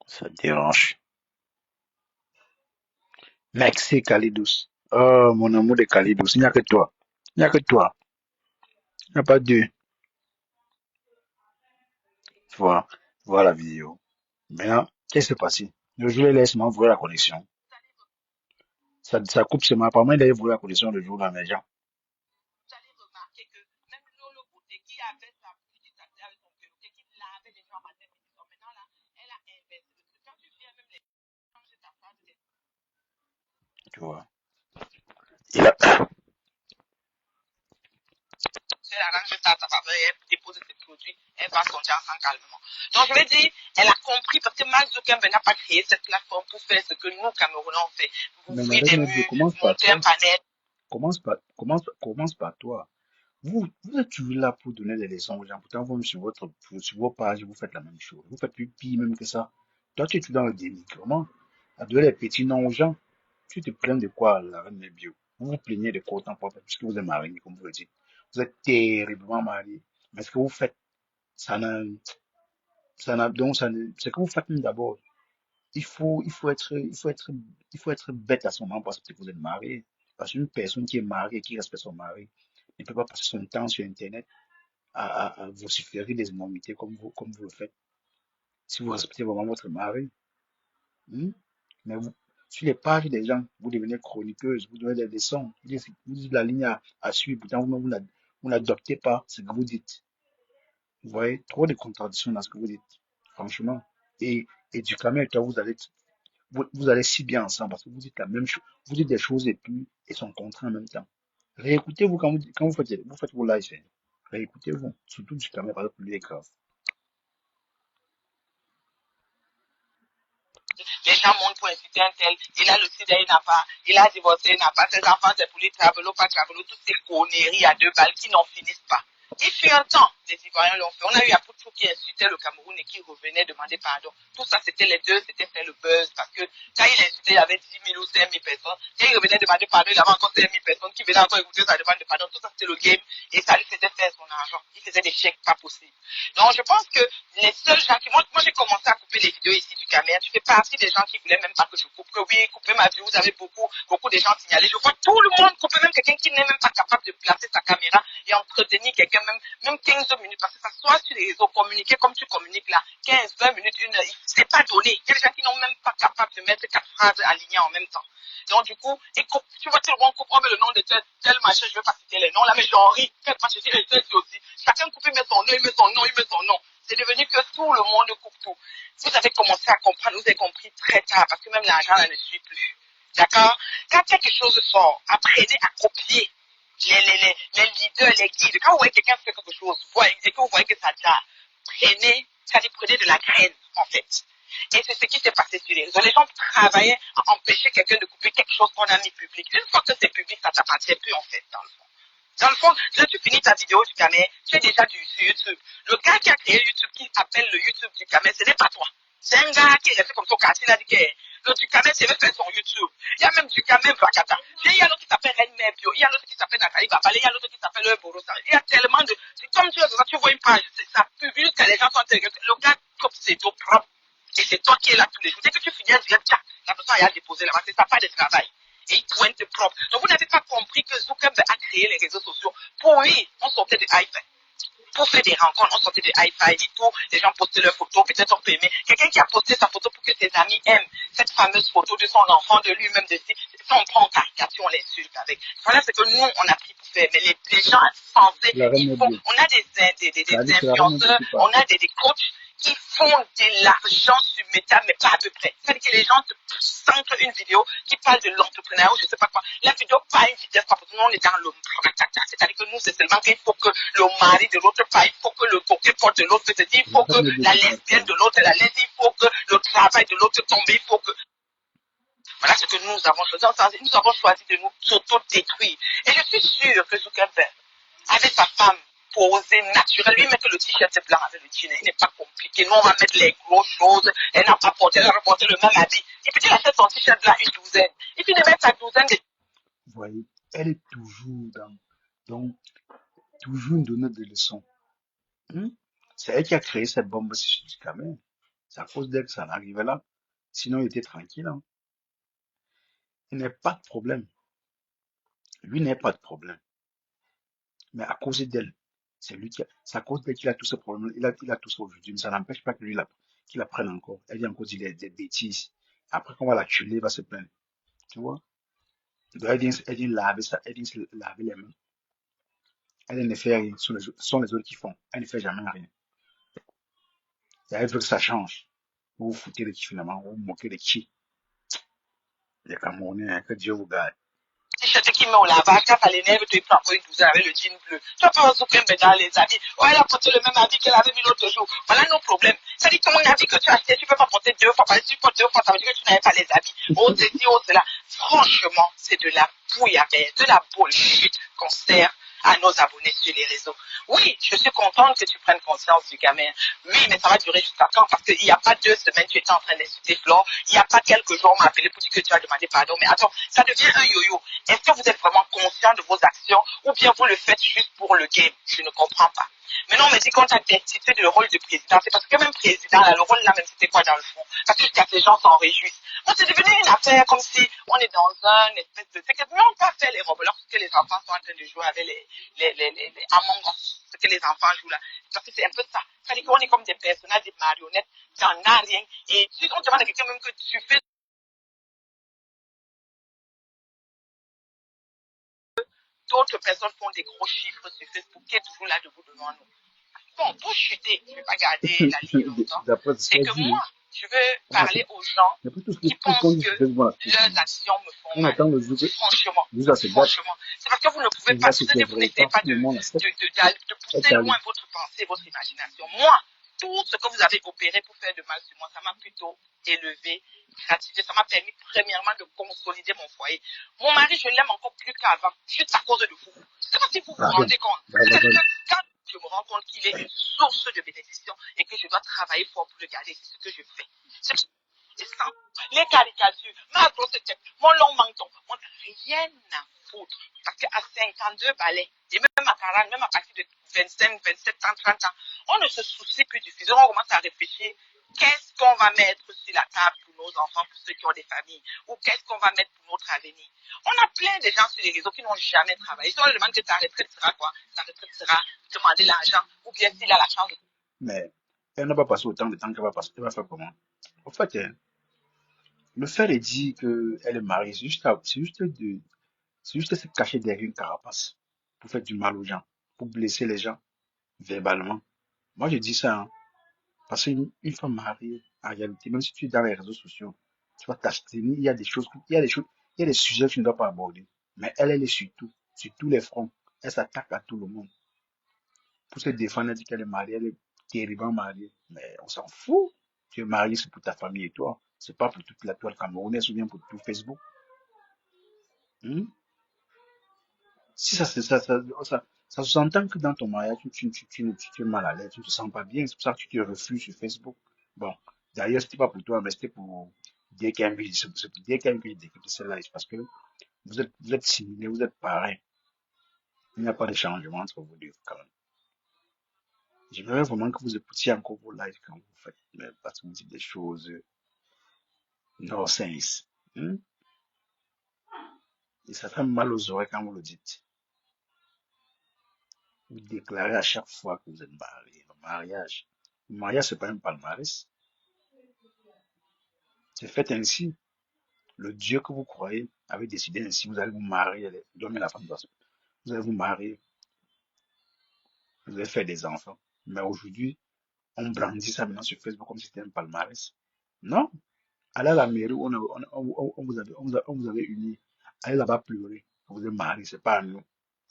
Ça dérange. Merci, Kalidous. Oh, mon amour de Kalidous. Il n'y a que toi. Il n'y a que toi. Il n'y a pas deux. Voilà la vidéo. Maintenant, qu'est-ce qui s'est passé? Le jour, il laisse m'envoyer la connexion. Ça coupe seulement. Apparemment, il a voulu la connexion le jour là, mais gens. Vous allez remarquer que même Lolo Beauté qui avait sa petite tasse avec son perroquet, qui lavait les gens matin, midi, soir, maintenant là, elle a inversé le truc. Quand tu viens même les changer ta phrase, Tu vois. Il a... elle arrange ça à sa faveur et elle dépose ses produits, elle va sortir ensemble calmement. Donc je vais dire, elle a compris parce que Mark Zuckerberg n'a pas créé cette plateforme pour faire ce que nous, Camerounais, on fait. Vous ouvrez des murs, monter un panel. Commence par toi. Vous êtes toujours là pour donner des leçons aux gens. Pourtant, vous, sur vos pages, vous faites la même chose. Vous faites plus pire même que ça. Toi, tu es toujours dans le dénigrement. À donner les petits noms aux gens. Tu te plains de quoi, la reine des bio? Vous vous plaignez de quoi autant pour puisque vous êtes marié, comme vous le dites. Vous êtes terriblement marié. Mais ce que vous faites, donc, ce que vous faites même d'abord, il faut, il faut être, il faut être, il faut être bête à ce moment parce que vous êtes marié. Parce qu'une personne qui est mariée, qui respecte son mari, ne peut pas passer son temps sur Internet à vociférer des énormités comme vous le faites. Si vous respectez vraiment votre mari, hmm? Mais sur les pages des gens, vous devenez chroniqueuse, vous donnez des leçons, vous dites la ligne à suivre, pourtant vous n'adoptez pas ce que vous dites. Vous voyez, trop de contradictions dans ce que vous dites, franchement. Et Et du Cameroun et toi, vous allez si bien ensemble parce que vous dites la même chose, vous dites des choses et puis et son contraire en même temps. Réécoutez-vous quand vous faites vos lives. Hein. Réécoutez-vous, surtout du Cameroun, parce que lui est grave. Les gens montent pour inciter un tel, il a le sida, il n'a pas, il a divorcé, il n'a pas, ses enfants, c'est pour lui travailler, pas travailler, toutes ces conneries à 2 balles qui n'en finissent pas. Il fut un temps, les Ivoiriens l'ont fait. On a eu Apoutou qui insultait le Cameroun et qui revenait demander pardon. Tout ça, c'était les deux, c'était faire le buzz. Parce que quand il insultait, il y avait 10 000 ou 5 000 personnes. Quand il revenait demander pardon, il avait encore 5 000 personnes qui venaient encore écouter sa demande de pardon. Tout ça, c'était le game. Et ça lui faisait faire son argent. Il faisait des chèques pas possibles. Donc, je pense que les seuls gens qui... Moi j'ai commencé à couper les vidéos ici du Cameroun. Tu fais partie des gens qui voulaient même pas que je coupe. Que oui, couper ma vidéo, vous avez beaucoup de gens signalés. Je vois tout le monde couper, même quelqu'un qui n'est même pas capable de placer sa caméra et entretenir quelqu'un, même 15 minutes, parce que ça soit sur les réseaux, communiquer comme tu communiques là, 15, 20 minutes, 1 heure, c'est pas donné. Il y a des gens qui n'ont même pas capable de mettre 4 phrases alignées en même temps. Donc, du coup, et tu vois, tout le monde coupe, on met le nom de tel machin, je ne vais pas citer les noms là, mais j'en ris. Quel machin, je dis, aussi. Chacun coupe, il met son nom, il met son nom, il met son nom. C'est devenu que tout le monde coupe tout. Vous avez commencé à comprendre, vous avez compris très tard, parce que même l'argent là ne suit plus. D'accord? Quand quelque chose sort, apprenez à copier les leaders, les guides. Quand vous voyez quelqu'un faire quelque chose, et que vous voyez que ça t'a, prenez de la graine, en fait. Et c'est ce qui s'est passé sur les réseaux. Les gens travaillaient à empêcher quelqu'un de couper quelque chose qu'on a mis public. Une fois que c'est public, ça t'appartient plus, en fait, dans le fond. Dans le fond, là, tu finis ta vidéo du Cameroun, tu es déjà sur YouTube. Le gars qui a créé YouTube, qui appelle le YouTube du Cameroun, ce n'est pas toi. C'est un gars qui est resté comme son quartier, il a dit que le du Cameroun, c'est même faire son YouTube. Il y a même du Cameroun Vakata. Il y a l'autre qui s'appelle Renme Bio, il y a l'autre qui s'appelle Nathalie Babale, il y a l'autre qui s'appelle Borosa. Il y a tellement de... Comme tu vois une page, ça publie que les gens sont intéressés. Le gars, comme c'est tout propre. Et c'est toi qui es là tous les jours. Dès que tu finis un direct, tiens, la personne a déposé là-bas, c'est sa part de travail. Et il pointe propre. Donc vous n'avez pas compris que Zuckerberg a créé les réseaux sociaux. Pour lui, on sortait de hi-fi. Pour faire des rencontres, on sortait de hi-fi et tout. Les gens postaient leurs photos, peut-être on peut aimer. Quelqu'un qui a posté sa photo pour que ses amis aiment cette fameuse photo de son enfant, de lui-même, de si. Ça, on prend en caricature, on l'insulte avec. Voilà ce que nous, on a pris pour faire. Mais les gens censés, on a des influenceurs, on a des coachs qui font de l'argent sur Meta, mais pas à peu près. C'est-à-dire que les gens te centrent une vidéo qui parle de l'entrepreneuriat ou je ne sais pas quoi. La vidéo pas une vitesse, parce que nous on est dans le... C'est-à-dire que nous, c'est seulement qu'il faut que le mari de l'autre parle, il faut que le coquet porte de l'autre se dit, il faut que la lesbienne de l'autre la laisse, il faut que le travail de l'autre tombe, il faut que... Voilà ce que nous avons choisi. Nous avons choisi de nous s'auto-détruire. Et je suis sûre que Zuckerberg, avec sa femme, posée, naturelle, lui mettre le t-shirt blanc avec le jean, il n'est pas compliqué. Nous, on va mettre les grosses choses. Elle n'a pas porté, elle a porté le même habit. Et puis, il a fait son t-shirt blanc une douzaine. Et puis, il met sa douzaine de... Vous voyez, elle est toujours donc, toujours une donneuse de leçons. C'est elle qui a créé cette bombe du Cameroun. C'est à cause d'elle que ça en arrivait là. Sinon, il était tranquille. Hein. Il n'est pas de problème. Lui n'est pas de problème. Mais à cause d'elle, c'est à cause d'elle qu'il a tous ces problèmes. Il a tout ça aujourd'hui. Mais ça n'empêche pas que lui, qu'il apprenne encore. Elle dit encore des bêtises. Après qu'on va la tuer, il va se plaindre. Tu vois? Donc, elle dit laver ça, elle dit se laver les mains. Elle ne fait rien. Ce sont les autres qui font. Elle ne fait jamais rien. Et elle veut que ça change. Vous vous foutez de qui finalement? Vous vous moquez de qui? Les Camerounais, hein, que Dieu vous garde. T-shirt qui met au lavage, quand ça l'énerve, tu prends encore une douzaine avec le jean bleu. Tu vas pas Zuckerberg dans les habits. Oh, elle a porté le même habit qu'elle avait mis l'autre jour. Voilà nos problèmes. Ça dit que mon habit que tu as acheté, tu peux pas porter 2 fois. Parce que si tu portes 2 fois, ça veut dire que tu n'avais pas les habits. Oh, ceci, oh, cela. Franchement, c'est de la bouillabaisse, de la bullshit qu'on sert à nos abonnés sur les réseaux. Oui, je suis contente que tu prennes conscience du gamin. Oui, mais ça va durer jusqu'à quand? Parce qu'il n'y a pas 2 semaines, tu étais en train d'insulter Flore. Il n'y a pas quelques jours, on m'a appelé pour dire que tu as demandé pardon. Mais attends, ça devient un yo-yo. Est-ce que vous êtes vraiment conscient de vos actions ou bien vous le faites juste pour le game? Je ne comprends pas. Maintenant, on me dit qu'on t'a destitué du rôle de président. C'est parce que même président, là, le rôle là, même c'était quoi dans le fond? Parce que les gens s'en réjouissent. Moi, c'est devenu une affaire comme si on est dans un espèce de... C'est que nous, on peut faire les robes lorsque les enfants sont en train de jouer avec les Among Us, ce que les enfants jouent là. Parce que c'est un peu ça. C'est-à-dire qu'on est comme des personnages, des marionnettes, tu n'en as rien. Et si on demande à quelqu'un même que tu fais d'autres personnes font des gros chiffres sur Facebook qui est toujours là debout devant nous. Bon, pour chuter, je ne vais pas garder la ligne longtemps. C'est que moi, je veux On attend. parler aux gens Mais pour tout ce qui qu'on pensent dit sur que Facebook, voilà, leurs actions me font on mal. attend le jour que Franchement, vous acceptez. c'est parce que vous ne pouvez Vous pas, acceptez vous vrai. n'essayez Pas pas tout le monde accepte. de pousser Faites aller. loin votre pensée, votre imagination. Moi, tout ce que vous avez opéré pour faire de mal sur moi, ça m'a plutôt élevé, gratifié. Ça m'a permis premièrement de consolider mon foyer. Mon mari, je l'aime encore plus qu'avant, juste à cause de vous. Je ne sais pas si vous vous rendez compte. C'est que quand je me rends compte qu'il est une source de bénédiction et que je dois travailler fort pour le garder, c'est ce que je fais. C'est ça. Les caricatures, ma grosse tête, mon long menton, moi, rien à foutre. Parce qu'à 52 balais, et même à 40, même à partir de 25, 27 ans, 30 ans, on ne se soucie plus du physique. On commence à réfléchir qu'est-ce qu'on va mettre sur la table pour nos enfants, pour ceux qui ont des familles, ou qu'est-ce qu'on va mettre pour notre avenir. On a plein de gens sur les réseaux qui n'ont jamais travaillé. Si on leur demande que ta retraite sera quoi, ta retraite sera demander l'argent, ou bien s'il a la chance de... Mais elle n'a pas passé autant de temps qu'elle va passer. Elle va faire comment? En fait, le fait de dire qu'elle est mariée, c'est juste se cacher derrière une carapace pour faire du mal aux gens, pour blesser les gens verbalement. Moi, je dis ça, hein, parce qu'une femme mariée, en réalité, même si tu es dans les réseaux sociaux, tu vas t'abstenir. Il y a des sujets que tu ne dois pas aborder. Mais elle est sur tous les fronts. Elle s'attaque à tout le monde. Pour se défendre, elle dit qu'elle est mariée, elle est terriblement mariée. Mais on s'en fout. Tu es marié, c'est pour ta famille et toi. C'est pas pour toute la toile camerounaise ou bien pour tout Facebook. Hmm? Si ça se s'entend que dans ton mariage, tu es mal à l'aise, tu ne te sens pas bien, c'est pour ça que tu te refuses sur Facebook. Bon, d'ailleurs, c'était pas pour toi, mais c'était pour dire qu'il y a un que c'est pour dire qu'il y a un que j'ai décrypté celle-là, c'est parce que vous êtes similaires, vous êtes pareils. Il n'y a pas de changement entre vous deux, quand même. J'aimerais vraiment que vous écoutiez encore vos lives quand vous faites, mais parce que vous dites des choses no sense. Hmm? Et ça fait mal aux oreilles quand vous le dites. Vous déclarez à chaque fois que vous êtes marié. Le mariage, c'est pas un palmarès. C'est fait ainsi. Le Dieu que vous croyez avait décidé ainsi. Vous allez vous marier, l'homme et la femme. Vous allez vous marier, vous allez faire des enfants. Mais aujourd'hui, on brandit ça maintenant sur Facebook comme si c'était un palmarès. Non. Allez à la mairie où on vous avait unis. Allez là-bas pleurer. Vous êtes mariés, c'est pas à nous.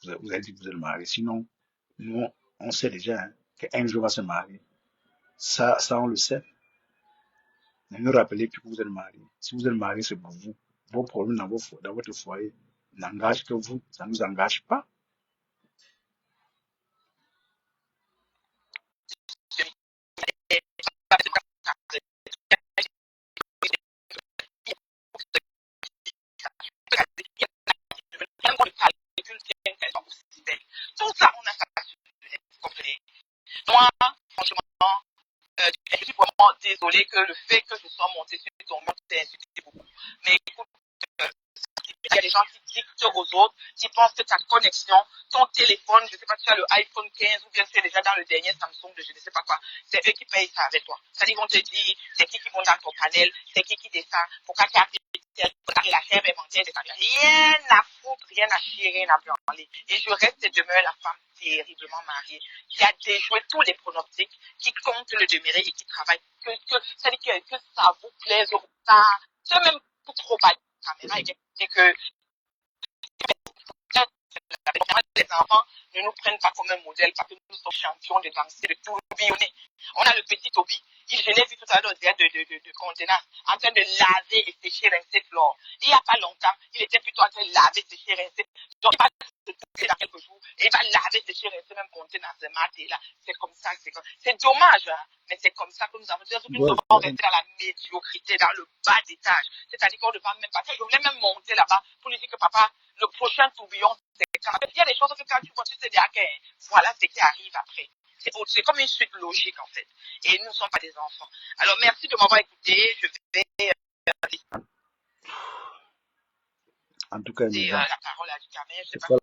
Vous avez dit que vous êtes mariés. Sinon, nous, on sait déjà hein, qu'un jour on va se marier. Ça, on le sait. Ne nous rappelez plus que vous êtes mariés. Si vous êtes mariés, c'est pour vous. Vos problèmes dans votre foyer n'engagent que vous. Ça ne nous engage pas. Tout ça, on a ça sur le net, vous comprenez. Moi, franchement, je suis vraiment désolée que le fait que je sois montée sur ton mur t'ait insulté beaucoup. Mais écoute, il y a des gens qui dictent aux autres, qui pensent que ta connexion, ton téléphone, je ne sais pas, tu as le iPhone 15 ou bien tu es déjà dans le dernier Samsung de je ne sais pas quoi, c'est eux qui payent ça avec toi. C'est-à-dire qu'ils vont te dire, c'est qui vont dans ton panel, c'est qui descend, pourquoi tu as fait la chair inventaire, rien à foutre, rien à chier, rien à branler. Et je reste et demeure la femme terriblement mariée, qui a déjoué tous les pronostics, qui compte le demeurer et qui travaille. C'est-à-dire que ça vous plaise ou pas, c'est même trop bas caméra et que les enfants ne nous prennent pas comme un modèle parce que nous sommes champions de danser, de tourbillonner. On a le petit Toby. Je l'ai vu tout à l'heure de contenance en train de laver et sécher, rincer Flore. Il n'y a pas longtemps, il était plutôt en train de laver, sécher, rincer. Donc, il va se toucher dans quelques jours et il va laver, sécher, rincer, même contenance de maté là. C'est comme ça, c'est dommage, hein, mais c'est comme ça que nous avons dit que nous devons rester dans la médiocrité, dans le bas d'étage. C'est-à-dire qu'on ne va même pas. Je voulais même monter là-bas pour lui dire que papa, le prochain tourbillon, c'est quand il y a des choses que quand tu vois, tu te dis, ah, voilà ce qui arrive après. C'est comme une suite logique, en fait. Et nous ne sommes pas des enfants. Alors, merci de m'avoir écouté. Je vais En tout cas, laisser les gens, la parole à Ducamel. Je ne sais c'est pas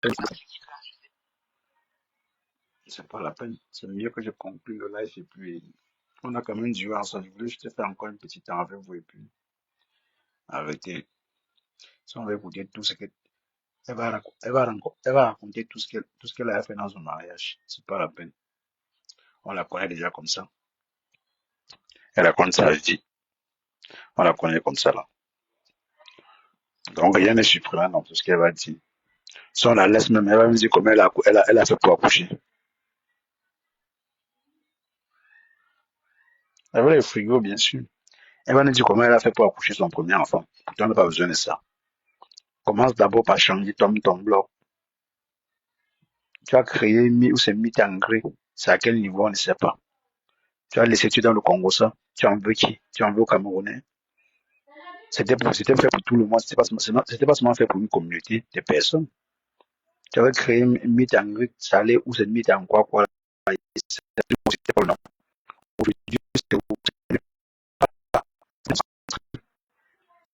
pas si je quitte là. c'est pas la peine. C'est mieux que je conclue le live et puis on a quand même duré ensemble. Je voulais juste faire encore une petite temps avec vous et puis arrêter. Si on va écouter tout ce que elle va raconter tout ce qu'elle a fait dans son mariage. C'est pas la peine. On la connaît déjà comme ça. Elle raconte sa vie. On la connaît comme ça, là. Donc, rien n'est surprenant dans tout ce qu'elle va dire. Si on la laisse même, elle va me dire comment elle a fait pour accoucher. Elle va le frigo, bien sûr. Elle va nous dire comment elle a fait pour accoucher son premier enfant. Pourtant, on n'a pas besoin de ça. Commence d'abord par changer ton blog. Tu as créé ou c'est mis en gris. C'est à quel niveau, on ne sait pas. Tu as laissé tu dans le Congo ça. Tu en veux qui? Tu en veux au Camerounais? C'était fait pour tout le monde. C'était pas seulement fait pour une communauté de personnes. Tu avais créé une mythe en gris. Ça allait où cette mythe en quoi. C'était pas le nom. Aujourd'hui, c'est où?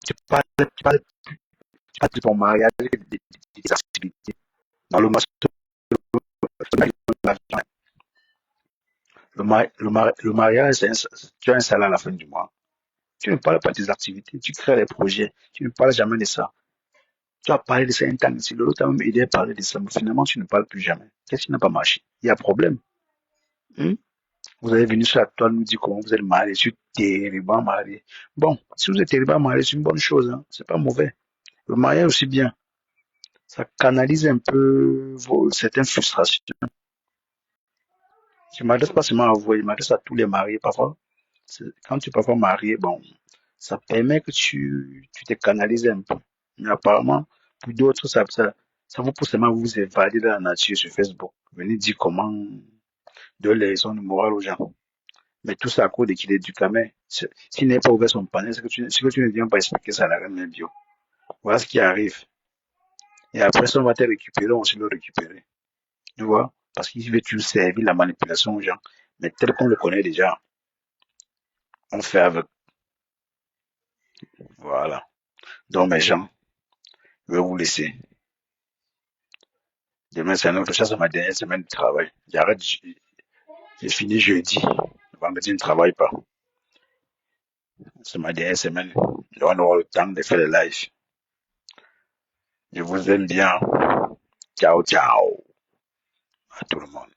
Tu parles de ton mariage, des activités. Dans le master, le mariage, tu as un salaire à la fin du mois. Tu ne parles pas des activités, tu crées des projets, tu ne parles jamais de ça. Tu as parlé de ça un temps ici, l'autre t'a même aidé à parler de ça, mais finalement, tu ne parles plus jamais. Qu'est-ce qui n'a pas marché? Il y a un problème. Hein? Vous avez venu sur la toile nous dire comment vous êtes marié, je suis terriblement marié. Bon, si vous êtes terriblement marié, c'est une bonne chose, hein. C'est pas mauvais. Le mariage aussi bien. Ça canalise un peu certaines frustrations. Je ne m'adresse pas seulement à vous, je m'adresse à tous les mariés. Parfois, quand tu es parfois marié, bon, ça permet que tu te canalises un peu. Mais apparemment, pour d'autres, ça vous pousse seulement à vous évader dans la nature sur Facebook. Venez dire comment de les leçons de morale aux gens. Mais tout ça à cause de qu'il est du camin. S'il n'est pas ouvert son panel, c'est que tu ne viens pas expliquer ça à la reine bio. Voilà ce qui arrive. Et après ça, on va te récupérer, on va se le récupérer. Tu vois? Parce qu'il veut toujours servir la manipulation aux gens. Mais tel qu'on le connaît déjà, on fait avec. Voilà. Donc, mes gens, je vais vous laisser. Demain, c'est un autre chose, c'est ma dernière semaine de travail. J'arrête, j'ai fini jeudi. Vendredi, je ne travaille pas. C'est ma dernière semaine. On aura le temps de faire le live. Je vous aime bien. Ciao, ciao à tout le monde.